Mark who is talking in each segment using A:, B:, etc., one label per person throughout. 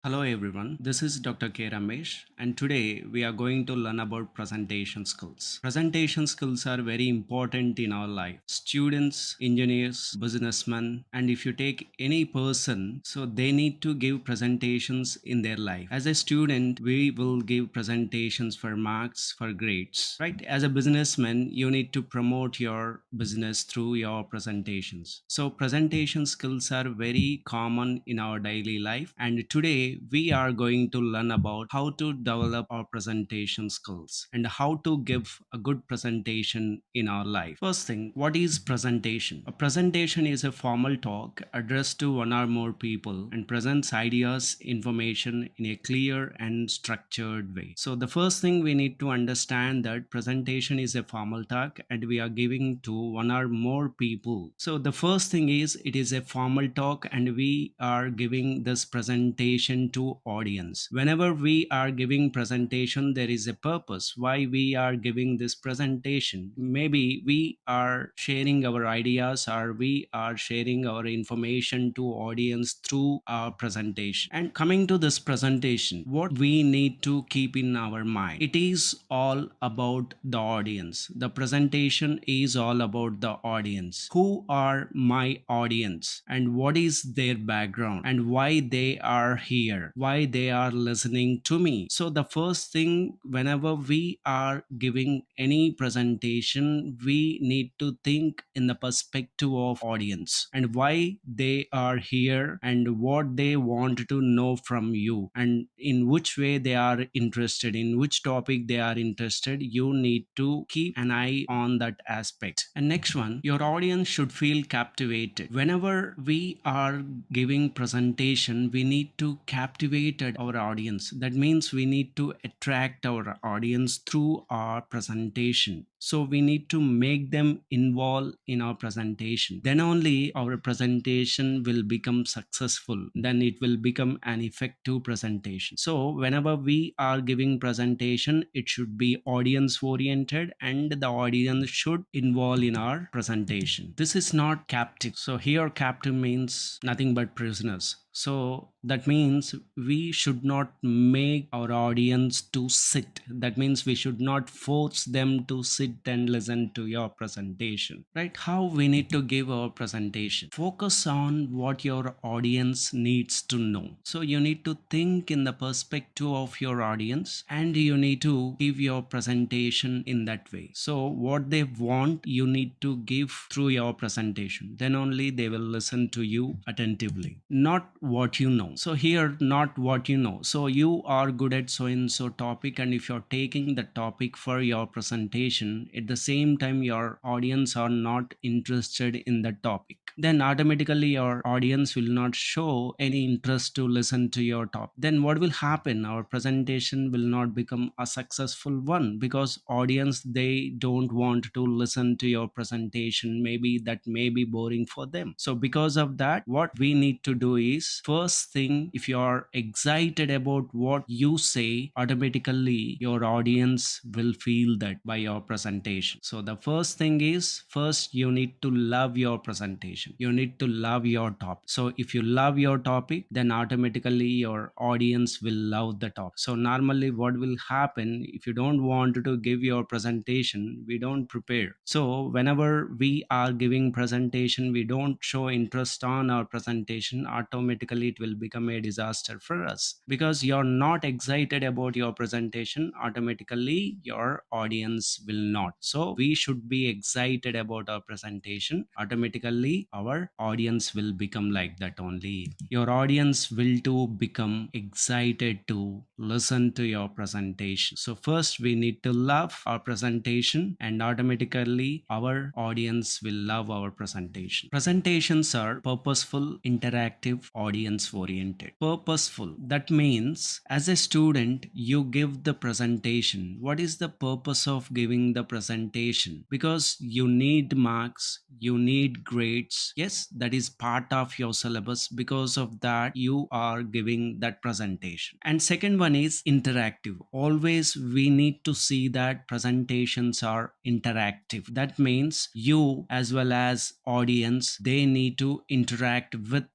A: Hello everyone, this is Dr.RAMESH and today we are going to learn about presentation skills. Presentation skills are very important in our life. Students, engineers, businessmen, and if you take any person, so they need to give presentations in their life. As a student, we will give presentations for marks, for grades, right? As a businessman, you need to promote your business through your presentations. So presentation skills are very common in our daily life, and today we are going to learn about how to develop our presentation skills and how to give a good presentation in our life. First thing, what is presentation? A presentation is a formal talk addressed to one or more people and presents ideas, information in a clear and structured way. So the first thing we need to understand that presentation is a formal talk and we are giving to one or more people. So the first thing is it is a formal talk and we are giving this presentation to audience. Whenever we are giving presentation, there is a purpose why we are giving this presentation. Maybe we are sharing our ideas or we are sharing our information to audience through our presentation. And coming to this presentation, what we need to keep in our mind, it is all about the audience. The presentation is all about the audience. Who are my audience and what is their background and why they are here, why they are listening to me. So the first thing, whenever we are giving any presentation, we need to think in the perspective of audience and why they are here and what they want to know from you and in which way they are interested, in which topic they are interested. You need to keep an eye on that aspect. And next one, your audience should feel captivated. Whenever we are giving presentation, we need to captivate our audience. That means we need to attract our audience through our presentation. So we need to make them involved in our presentation. Then only our presentation will become successful. Then it will become an effective presentation. So whenever we are giving presentation, it should be audience oriented and the audience should involve in our presentation. This is not captive. So here captive means nothing but prisoners. So that means we should not make our audience to sit. That means we should not force them to sit and listen to your presentation, right? How we need to give our presentation? Focus on what your audience needs to know. So you need to think in the perspective of your audience and you need to give your presentation in that way. So what they want, you need to give through your presentation. Then only they will listen to you attentively. Not what you know. So here, not what you know. So you are good at so and so topic, and if you're taking the topic for your presentation, at the same time your audience are not interested in the topic, then automatically your audience will not show any interest to listen to your topic. Then what will happen? Our presentation will not become a successful one because audience, they don't want to listen to your presentation. Maybe that may be boring for them. So because of that, what we need to do is, first thing, if you are excited about what you say, automatically your audience will feel that by your presentation. So the first thing is, first you need to love your presentation. You need to love your topic. So if you love your topic, then automatically your audience will love the topic. So normally what will happen, if you don't want to give your presentation, we don't prepare. So whenever we are giving presentation, we don't show interest on our presentation, automatically it will become a disaster for us because you're not excited about your presentation. Automatically your audience will not. So we should be excited about our presentation. Automatically our audience will become like that only. Your audience will too become excited to listen to your presentation. So first we need to love our presentation and automatically our audience will love our presentation. Presentations are purposeful, interactive, audience oriented. Purposeful, that means as a student you give the presentation. What is the purpose of giving the presentation? Because you need marks, you need grades. Yes, that is part of your syllabus. Because of that you are giving that presentation. And second one is interactive. Always we need to see that presentations are interactive. That means you as well as audience, they need to interact with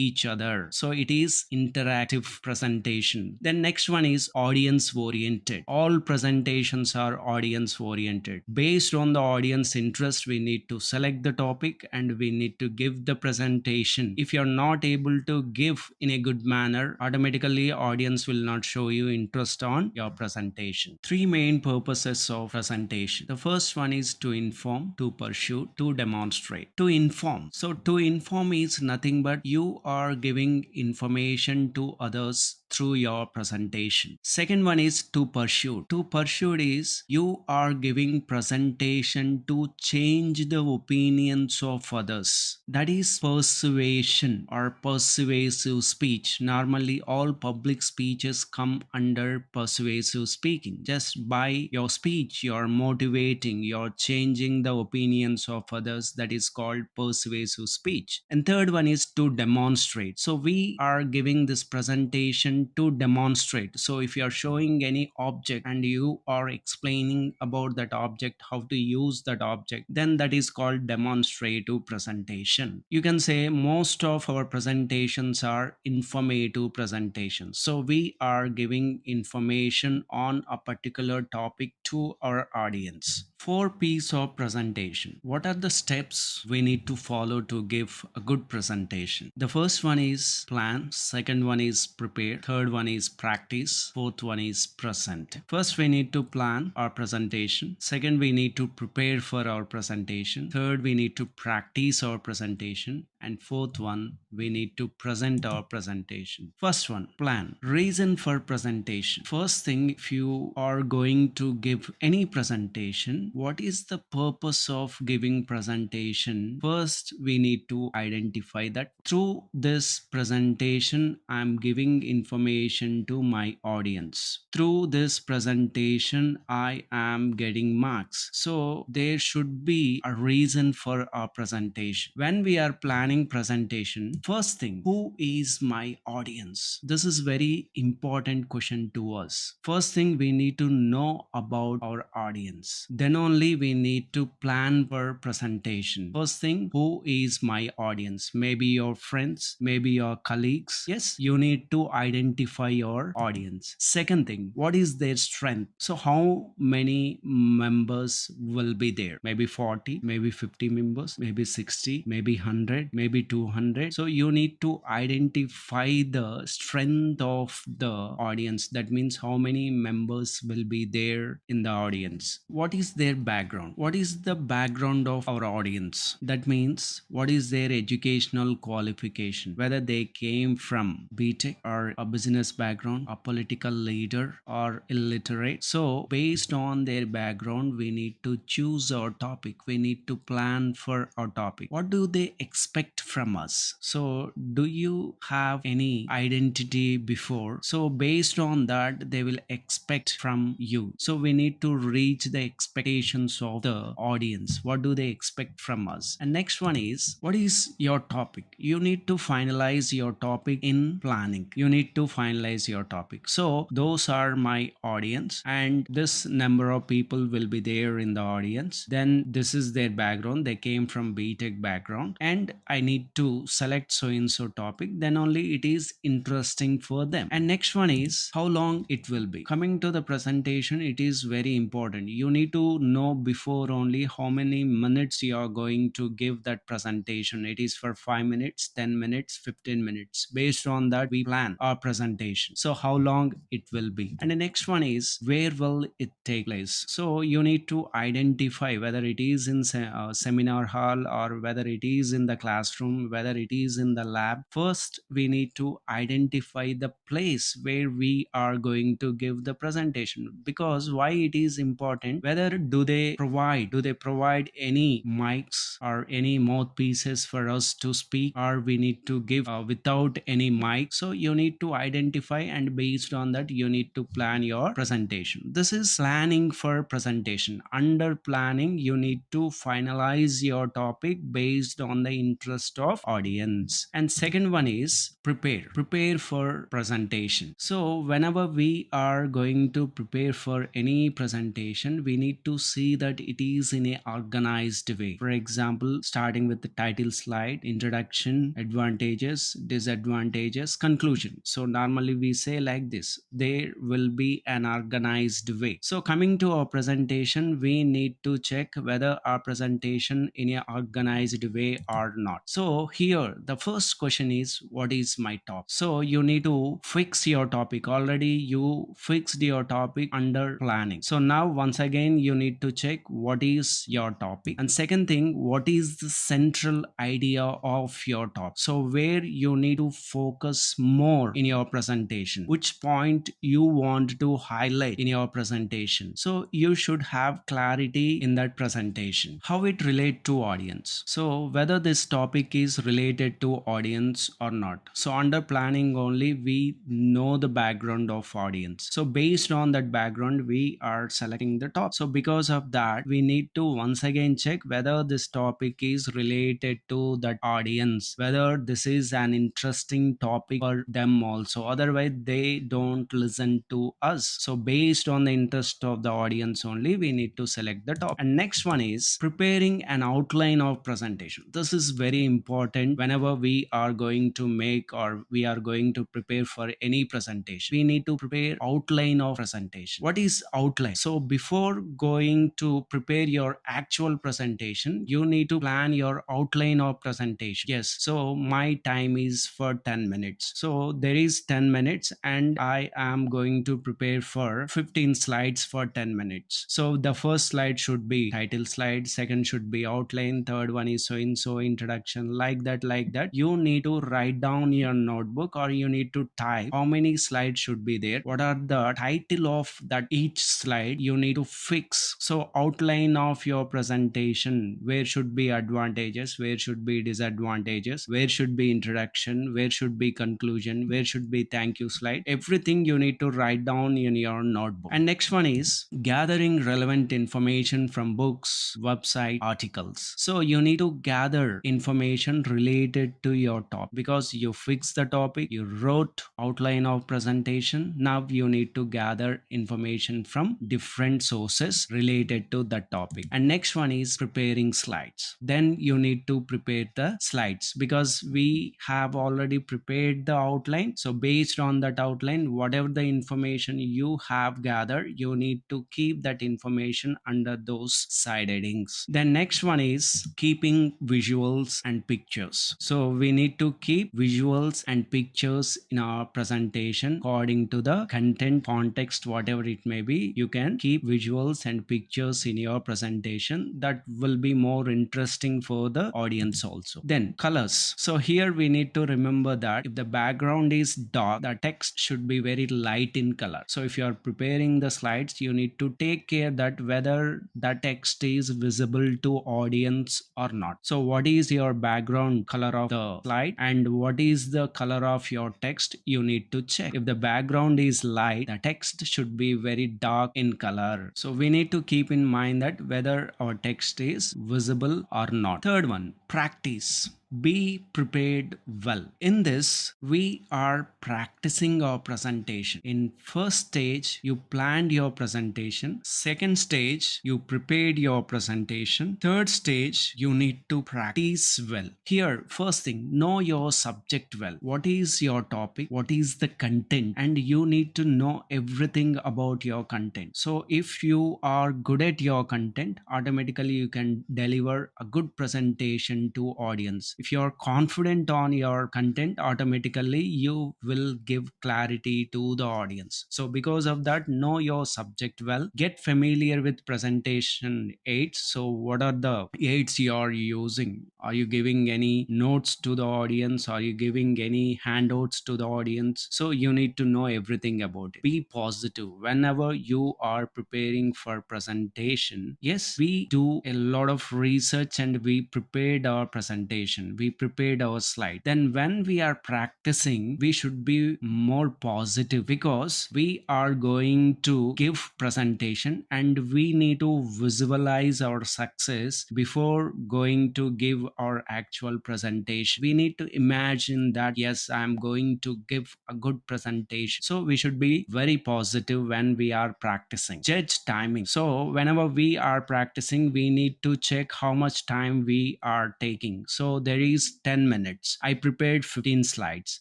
A: each other. So it is interactive presentation. Then next one is audience oriented. All presentations are audience oriented. Based on the audience interest, we need to select the topic and we need to give the presentation. If you're not able to give in a good manner, automatically audience will not show you interest on your presentation. Three main purposes of presentation. The first one is to inform, to pursue, to demonstrate. To inform. So to inform is nothing but you are giving information to others through your presentation. Second one is to pursue. To pursue is you are giving presentation to change the opinions of others. That is persuasion or persuasive speech. Normally all public speeches come under persuasive speaking. Just by your speech you're motivating, you're changing the opinions of others. That is called persuasive speech. And third one is to demonstrate. So we are giving this presentation to demonstrate. So if you are showing any object and you are explaining about that object, how to use that object, then that is called demonstrative presentation. You can say most of our presentations are informative presentations. So we are giving information on a particular topic to our audience. 4 P's of presentation. What are the steps we need to follow to give a good presentation? The first one is plan, second one is prepare, third one is practice, fourth one is present. First we need to plan our presentation, second we need to prepare for our presentation, third we need to practice our presentation, and fourth one we need to present our presentation. First one, plan. Reason for presentation. First thing, if you are going to give any presentation, what is the purpose of giving presentation? First we need to identify that through this presentation I'm giving information to my audience. Through this presentation I am getting marks. So there should be a reason for our presentation. When we are planning presentation, first thing, who is my audience? This is very important question to us. First thing, we need to know about our audience. Then only we need to plan for presentation. First thing, who is my audience? Maybe your friends, maybe your colleagues. Yes, you need to identify your audience. Second thing, what is their strength? So how many members will be there? Maybe 40, maybe 50 members, maybe 60, maybe 100, maybe 200. So you need to identify the strength of the audience. That means how many members will be there in the audience. What is their background? What is the background of our audience? That means what is their educational qualification? Whether they came from BTech or a business background, a political leader or illiterate. So based on their background, we need to choose our topic. We need to plan for our topic. What do they expect from us? So do you have any identity before? So based on that, they will expect from you. So we need to reach the expectations of the audience. What do they expect from us? And next one is, what is your topic? You need to finalize your topic in planning. You need to finalize your topic. So those are my audience and this number of people will be there in the audience. Then this is their background. They came from BTech background and I need to select so and so topic. Then only it is interesting for them. And next one is how long it will be. Coming to the presentation, it is very important. You need to know before only how many minutes you are going to give that presentation. It is for 5 minutes, 10 minutes, 15 minutes. Based on that, we plan our presentation. So how long it will be. And the next one is where will it take place. So you need to identify whether it is in seminar hall or whether it is in the classroom, whether it is in the lab. First, we need to identify the place where we are going to give the presentation. Because why it is important, whether do they provide any mics or any mouthpieces for us to speak, or we need to give without any mic. So you need to identify, and based on that you need to plan your presentation. This is planning for presentation. Under planning, you need to finalize your topic based on the interest of audience. And second one is prepare for presentation. So whenever we are going to prepare for any presentation, we need to see that it is in a organized way. For example, starting with the title slide, introduction, advantages, disadvantages, conclusion. So normally we say like this, there will be an organized way. So coming to our presentation, we need to check whether our presentation in a organized way or not. So here the first question is, what is my topic? So you need to fix your topic. Already you fixed your topic under planning. So now once again you need to check what is your topic, and second thing, what is the central idea of your topic. So where you need to focus more in your presentation, which point you want to highlight in your presentation. So you should have clarity in that presentation. How it relate to audience. So whether this topic is related to audience or not. So under planning only we know the background of audience. So based on that background we are selecting the top. So because of that we need to once again check whether this topic is related to that audience, whether this is an interesting topic for them also, otherwise they don't listen to us. So based on the interest of the audience only we need to select the topic. And next one is preparing an outline of presentation. This is very important. Whenever we are going to make or we are going to prepare for any presentation, we need to prepare outline of presentation. What is outline? So before going to prepare your actual presentation, you need to plan your outline of presentation. Yes, so my time is for 10 minutes. So there is 10 minutes and I am going to prepare for 15 slides for 10 minutes. So the first slide should be title slide, second should be outline, third one is so and so introduction, like that. You need to write down your notebook or you need to type how many slides should be there, what are the title of that each slide you need to fix. So outline of your presentation, where should be advantages, where should be disadvantages, where should be introduction, where should be conclusion, where should be thank you slide, everything you need to write down in your notebook. And next one is gathering relevant information from books, website, articles. So you need to gather information related to your topic because you fixed the topic, you wrote outline of presentation. Now you need to gather information from different sources related to the topic. And next one is preparing slides. Then you need to prepare the slides because we have already prepared the outline. So based on that outline, whatever the information you have gathered, you need to keep that information under those side headings. Then next one is keeping visuals and pictures. So we need to keep visuals and pictures in our presentation according to the content, context, whatever it may be. You can keep visuals and pictures in your presentation. That will be more interesting for the audience also. Then colors. So here we need to remember that if the background is dark, the text should be very light in color. So if you are preparing the slides, you need to take care that whether the text is visible to audience or not. So what is your background color of the slide and what is the color of your text, you need to check. If the background is light, the text should be very dark in color. So we need to keep in mind that whether our text is visible or not. Third one, practice. Be prepared well. In this, we are practicing our presentation. In first stage, you planned your presentation. Second stage, you prepared your presentation. Third stage, you need to practice well. Here, first thing, know your subject well. What is your topic? What is the content? And you need to know everything about your content. So if you are good at your content, automatically you can deliver a good presentation to audience. If you are confident on your content, automatically you will give clarity to the audience. So because of that, know your subject well. Get familiar with presentation aids. So what are the aids you are using? Are you giving any notes to the audience? Are you giving any handouts to the audience? So you need to know everything about it. Be positive whenever you are preparing for presentation. Yes, we do a lot of research and we prepared our presentation, we prepared our slide, then when we are practicing, we should be more positive because we are going to give presentation and we need to visualize our success before going to give our actual presentation. We need to imagine that yes, I am going to give a good presentation. So we should be very positive when we are practicing. Judge timing. So whenever we are practicing, we need to check how much time we are taking. So there is 10 minutes. I prepared 15 slides.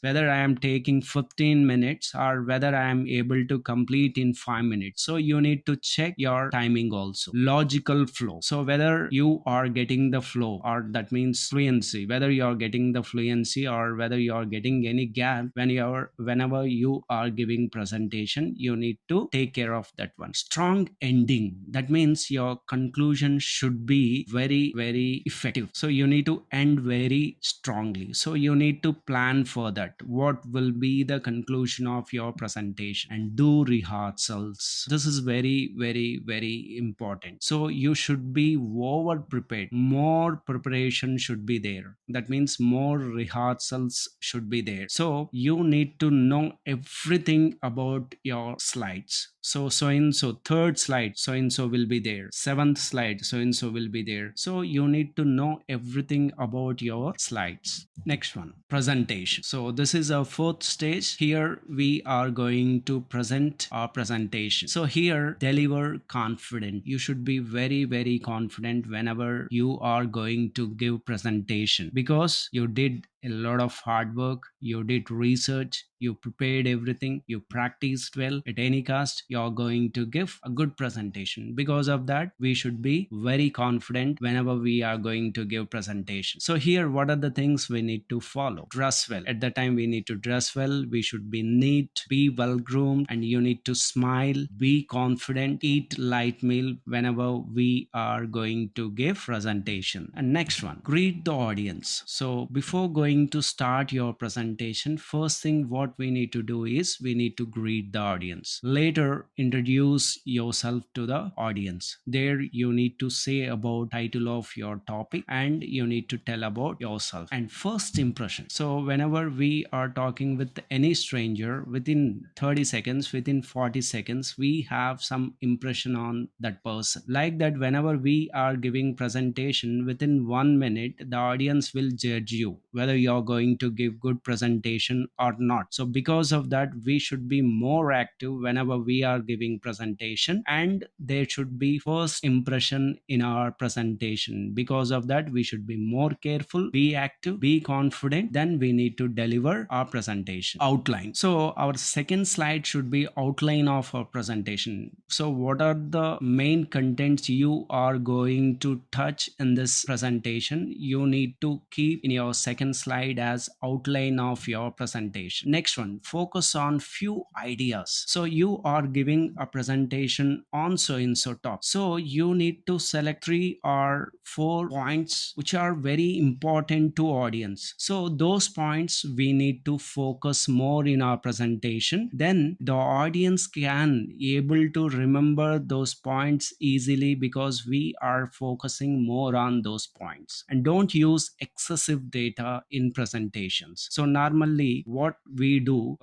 A: Whether I am taking 15 minutes or whether I am able to complete in 5 minutes. So you need to check your timing also. Logical flow. So whether you are getting the flow, or that means fluency, whether you are getting the fluency or whether you are getting any gap whenever you are giving presentation, you need to take care of that one. Strong ending. That means your conclusion should be very effective. So you need to end very strongly. So you need to plan for that. What will be the conclusion of your presentation, and do rehearsals. This is very important. So you should be over prepared. More preparation should be there. That means more rehearsals should be there. So you need to know everything about your slides. So and so third slide, so and so will be there. Seventh slide, so and so will be there. So you need to know everything about your slides. Next one, presentation. So this is our fourth stage. Here we are going to present our presentation. So here, deliver confident. You should be very confident whenever you are going to give presentation, because you did a lot of hard work, you did research, you prepared everything, you practiced well. At any cost, you're going to give a good presentation. Because of that, we should be very confident whenever we are going to give presentation. So here, what are the things we need to follow? Dress well. At the time, we need to dress well. We should be neat, be well groomed, and you need to smile, be confident, eat light meal whenever we are going to give presentation. And next one, greet the audience. So before going to start your presentation, first thing what we need to do is we need to greet the audience. Later, introduce yourself to the audience. There you need to say about title of your topic, and you need to tell about yourself. And first impression. So whenever we are talking with any stranger, within 30 seconds, within 40 seconds, we have some impression on that person. Like that, whenever we are giving presentation, within 1 minute, the audience will judge you whether you're going to give good presentation or not. So because of that, we should be more active whenever we are giving presentation, and there should be first impression in our presentation. Because of that, we should be more careful, be active, be confident. Then we need to deliver our presentation. Outline. So our second slide should be outline of our presentation. So what are the main contents you are going to touch in this presentation? You need to keep in your second slide as outline of your presentation. Next one, focus on few ideas. So you are giving a presentation on so and so topic. So you need to select 3 or 4 points which are very important to audience. So those points we need to focus more in our presentation. Then the audience can able to remember those points easily, because we are focusing more on those points. And don't use excessive data in presentations. So normally what we do,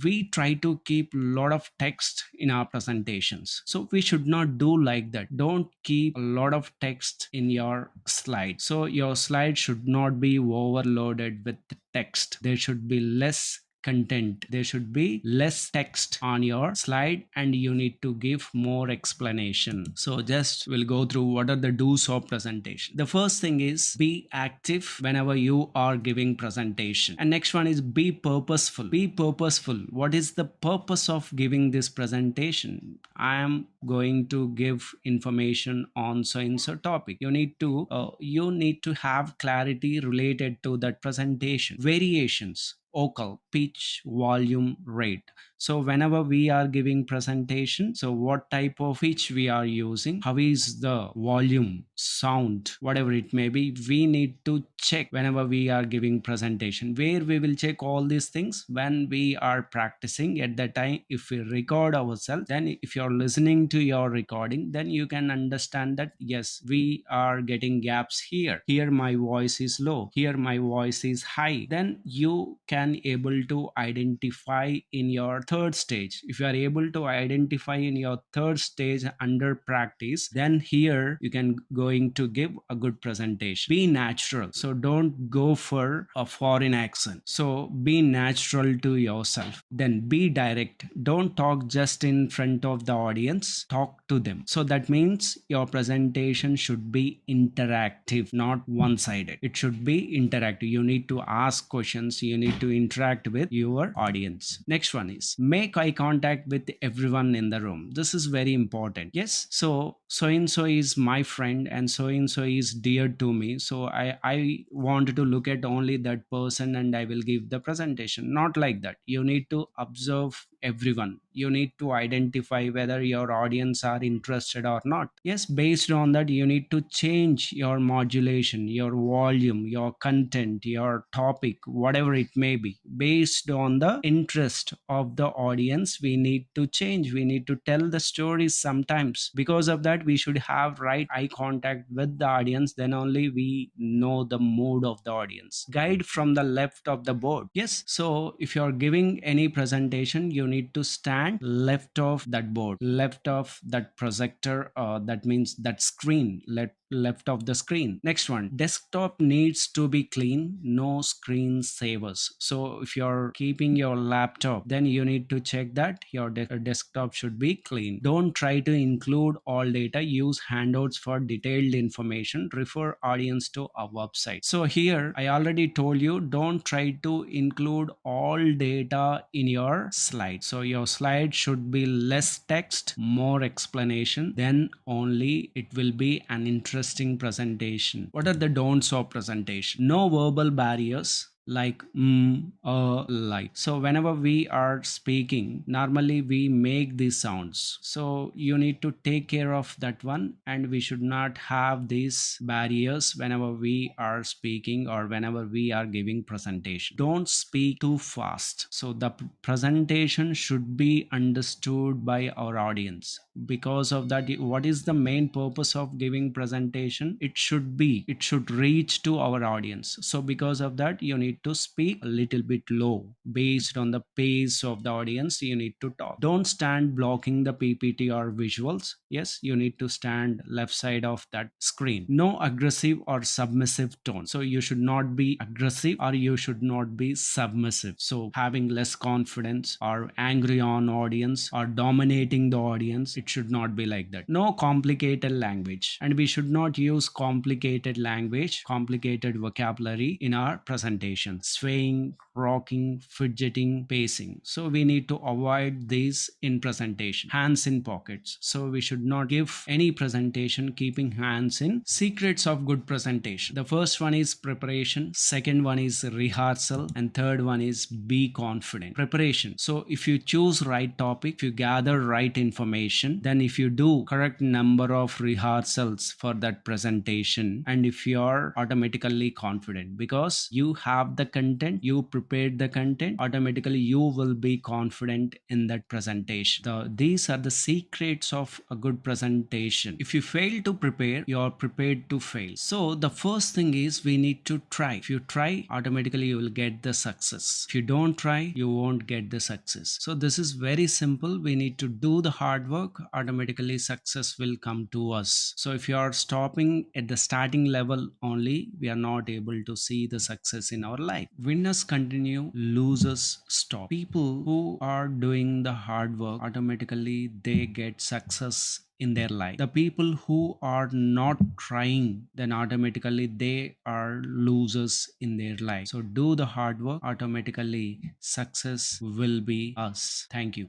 A: we try to keep a lot of text in our presentations. So we should not do like that. Don't keep a lot of text in your slide. So your slide should not be overloaded with text. There should be less content, there should be less text on your slide, and you need to give more explanation. So just we'll go through what are the do's of presentation. The first thing is be active whenever you are giving presentation. And next one is be purposeful. Be purposeful. What is the purpose of giving this presentation? I am going to give information on so and so topic. You need to have clarity related to that presentation. Variations. vocal, pitch, volume, rate. So whenever we are giving presentation, so what type of pitch we are using, how is the volume, sound, whatever it may be, we need to check whenever we are giving presentation. Where we will check all these things when we are practicing at the time. If we record ourselves, then if you're listening to your recording, then you can understand that yes, we are getting gaps here. Here my voice is low, here my voice is high. Then you can able to identify in your third stage. If you are able to identify in your third stage under practice, then here you can going to give a good presentation. Be natural, so don't go for a foreign accent. So be natural to yourself. Then be direct. Don't talk just in front of the audience, talk to them. So that means your presentation should be interactive, not one sided. It should be interactive. You need to ask questions, you need to interact with your audience. Next one is make eye contact with everyone in the room. This is very important. Yes, so and so is my friend and so is dear to me, so I want to look at only that person and I will give the presentation. Not like that. You need to observe everyone. You need to identify whether your audience are interested or not. Yes, based on that you need to change your modulation, your volume, your content, your topic, whatever it may be. Based on the interest of the audience, we need to change. We need to tell the stories sometimes. Because of that, we should have right eye contact with the audience. Then only we know the mood of the audience. Guide from the left of the board. Yes, so if you're giving any presentation, you need to stand left of that board, left of that projector, that means that screen, left of the screen. Next one, desktop needs to be clean, no screen savers. So if you're keeping your laptop, then you need to check that your desktop should be clean. Don't try to include all data. Use handouts for detailed information. Refer audience to our website. So here I already told you, don't try to include all data in your slide. So your slide should be less text, more explanation, then only it will be an interesting presentation. What are the don'ts of presentation? No verbal barriers like like. So whenever we are speaking, normally we make these sounds, so you need to take care of that one, and we should not have these barriers whenever we are speaking or whenever we are giving presentation. Don't speak too fast, so the presentation should be understood by our audience. Because of that, what is the main purpose of giving presentation? It should reach to our audience. So because of that, you need to speak a little bit low. Based on the pace of the audience, you need to talk. Don't stand blocking the PPT or visuals. Yes, you need to stand left side of that screen. No aggressive or submissive tone. So you should not be aggressive or you should not be submissive. So having less confidence or angry on audience or dominating the audience, it should not be like that. No complicated language, and we should not use complicated language, complicated vocabulary in our presentation. Swaying, rocking, fidgeting, pacing. So we need to avoid these in presentation. Hands in pockets. So we should not give any presentation keeping hands in. Secrets of good presentation. The first one is preparation, second one is rehearsal, and third one is be confident. Preparation. So if you choose right topic, if you gather right information, then if you do correct number of rehearsals for that presentation, and if you are automatically confident because you have the content, you prepared the content, automatically you will be confident in that presentation. These are the secrets of a good presentation. If you fail to prepare, you are prepared to fail. So the first thing is we need to try. If you try, automatically you will get the success. If you don't try, you won't get the success. So this is very simple. We need to do the hard work. Automatically success will come to us. So if you are stopping at the starting level only, we are not able to see the success in our life. Winners continue, losers stop. People who are doing the hard work, automatically they get success in their life. The people who are not trying, then automatically they are losers in their life. So do the hard work, automatically success will be us. Thank you.